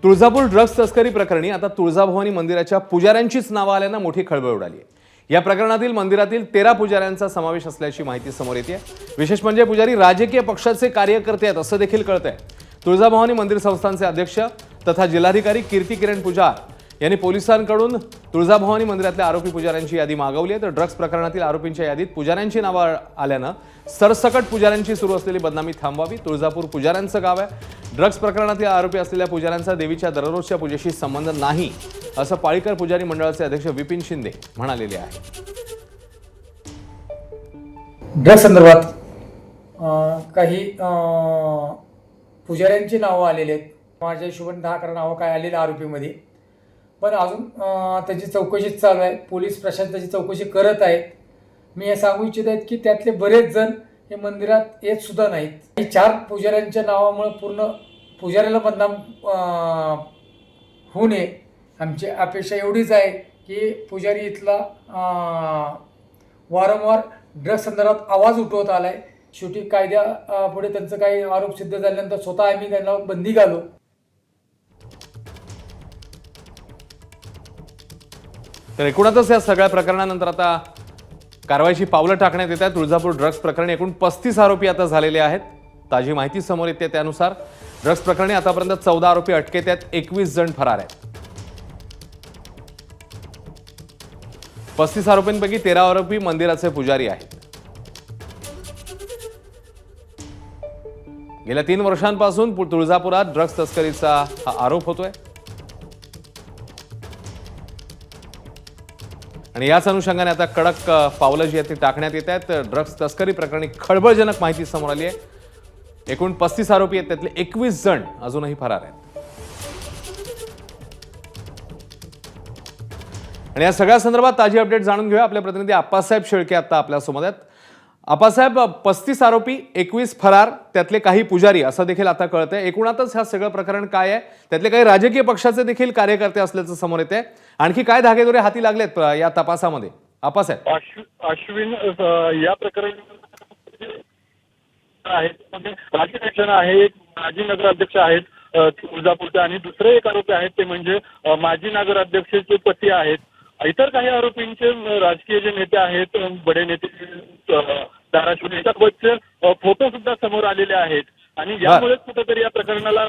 Tuljapur drugs तस्करी प्रकरणी आता तुळजाभवानी मंदिराच्या पुजाऱ्यांचीच नावं आल्यानं मोठी खळबळ उडाली आहे। या प्रकरणातील मंदिरातील 13 पुजाऱ्यांचा समावेश असल्याची माहिती समोर येते। विशेष म्हणजे पुजारी राजकीय पक्षाचे कार्यकर्ते आहेत असं देखील कळतंय। तुळजाभवानी मंदिर संस्थानचे अध्यक्ष तथा जिल्हाधिकारी कीर्ती किरण पुजार यांनी पोलिसांकडून तुळजाभवानी मंदिरातल्या आरोपी पुजाऱ्यांची यादी मागवली आहे। तर ड्रग्ज प्रकरणातील आरोपींच्या यादीत पुजाऱ्यांची नावं आल्यानं सरसकट पुजाऱ्यांची सुरू असलेली बदनामी थांबवावी। तुळजापूर पुजाऱ्यांचं गाव आहे। ड्रग्ज प्रकरणातील आरोपी असलेल्या पुजाऱ्यांचा देवीच्या दररोजच्या पूजेशी संबंध नाही असं पाळीकर पुजारी मंडळाचे अध्यक्ष विपिन शिंदे म्हणालेले आहे। ड्रग्ज संदर्भात काही पुजाऱ्यांची नावं आलेली आहेत। माझ्या हिशोबाने 10-11 नावं काय आलेली आरोपीमध्ये, पण अजून त्याची चौकशी चालू आहे। पोलीस प्रशासन त्याची चौकशी करत आहेत। मी हे सांगू इच्छित आहेत की त्यातले बरेच जण हे मंदिरात येत सुद्धा नाहीत। 4 पुजाऱ्यांच्या नावामुळे पूर्ण पुजाऱ्याला बदनाम होऊ नये आमची अपेक्षा एवढीच आहे की पुजारी इथला वारंवार ड्रग्ज संदर्भात आवाज उठवत आलाय। शेवटी कायद्या पुढे त्यांचं काही आरोप सिद्ध झाल्यानंतर स्वतः आम्ही त्यांना बंदी घालू। तर एकूणच या सगळ्या प्रकरणानंतर आता कारवाईची पावलं टाकण्यात येत आहेत। तुळजापूर ड्रग्ज प्रकरणी एकूण 35 आरोपी आता झालेले आहेत। ताजी माहिती समोर येते त्यानुसार ड्रग्ज प्रकरणी आतापर्यंत 14 आरोपी अटकेत आहेत, 21 जण फरार आहेत। 35 आरोपींपैकी 13 आरोपी मंदिराचे पुजारी आहेत। गेल्या 3 वर्षांपासून तुळजापुरात ड्रग्ज तस्करीचा हा आरोप होतोय आणि याच अनुषंगाने आता कडक पावलं जी आहेत ती टाकण्यात येत आहेत। ड्रग्ज तस्करी प्रकरणी खळबळजनक माहिती समोर आली आहे। एकूण 35 आरोपी आहेत, त्यातले 21 जण अजूनही फरार आहेत। आणि या सगळ्या संदर्भात ताजी अपडेट जाणून घेऊया। आपले प्रतिनिधी आप्पासाहेब शेळके आता आपल्यासोबत आहेत। आप्पासाहेब, 35 आरोपी 21 फरार, त्यातले काही पुजारी असं देखील आता कळतंय। एकूणातच हा सगळं प्रकरण काय आहे, त्यातले काही राजकीय पक्षाचे देखील कार्यकर्ते असल्याचं समोर येते। आणखी काय धागेदोरे हाती लागलेत या तपासामध्ये आप्पासाहेब? अश्विन, या प्रकरणी राजकीय आहे, एक माजी नगराध्यक्ष आहेत तुळजापूरचे आणि दुसरे एक आरोपी आहेत ते म्हणजे माजी नगराध्यक्षाचे पती आहेत। इतर काही आरोपींचे राजकीय जे नेते आहेत, बडे नेते धाराशिव नेत्यांचे फोटो सुद्धा समोर आलेले आहेत आणि यामुळेच कुठेतरी या प्रकरणाला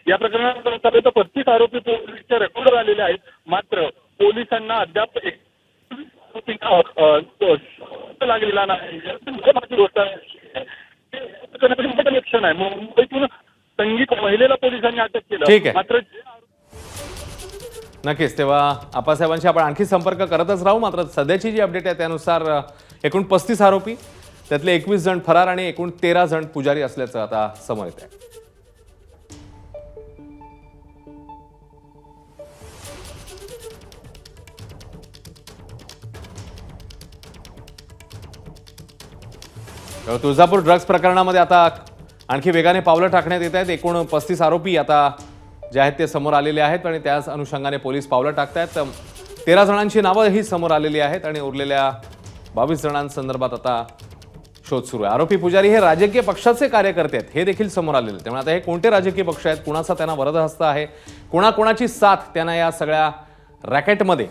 या प्रकरणात 35 आरोपी पोलिसच्या रेकॉर्डवर आलेले आहेत। मात्र पोलिसांना अद्याप लागलेला नाही। गोष्ट आहे मुंबईतून संगीत महिलेला पोलिसांनी अटक केलं। मात्र नक्कीच, तेव्हा आप्पासाहेबांशी आपण आणखी संपर्क करतच राहू। मात्र सध्याची जी अपडेट आहे त्यानुसार एकूण 35 आरोपी, त्यातले 21 जण फरार आणि एकूण 13 जण पुजारी असल्याचं आता समोर येत आहे। तुळजापूर ड्रग्ज प्रकरणामध्ये आता आणखी वेगाने पावलं टाकण्यात येत आहेत। एकूण 35 आरोपी आता जे आहेत ते समोर आलेले आहेत आणि त्याच अनुषंगाने पोलीस पावलं टाकतायत। 13 जणांची नावं ही समोर आलेली आहेत आणि उरलेल्या 22 जणांसंदर्भात आता शोध सुरू आहे। आरोपी पुजारी हे राजकीय पक्षाचे कार्यकर्ते आहेत हे देखील समोर आलेले आहे। त्यामुळे आता हे कोणते राजकीय पक्ष आहेत, कुणाचा त्यांना वरदहस्त आहे, कोणाकोणाची साथ त्यांना या सगळ्या रॅकेटमध्ये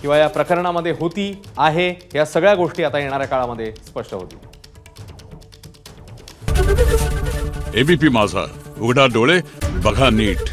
किंवा या प्रकरणामध्ये होती आहे, या सगळ्या गोष्टी आता येणाऱ्या काळामध्ये स्पष्ट होतील। एबीपी माझा, उघडा डोळे बघा नीट।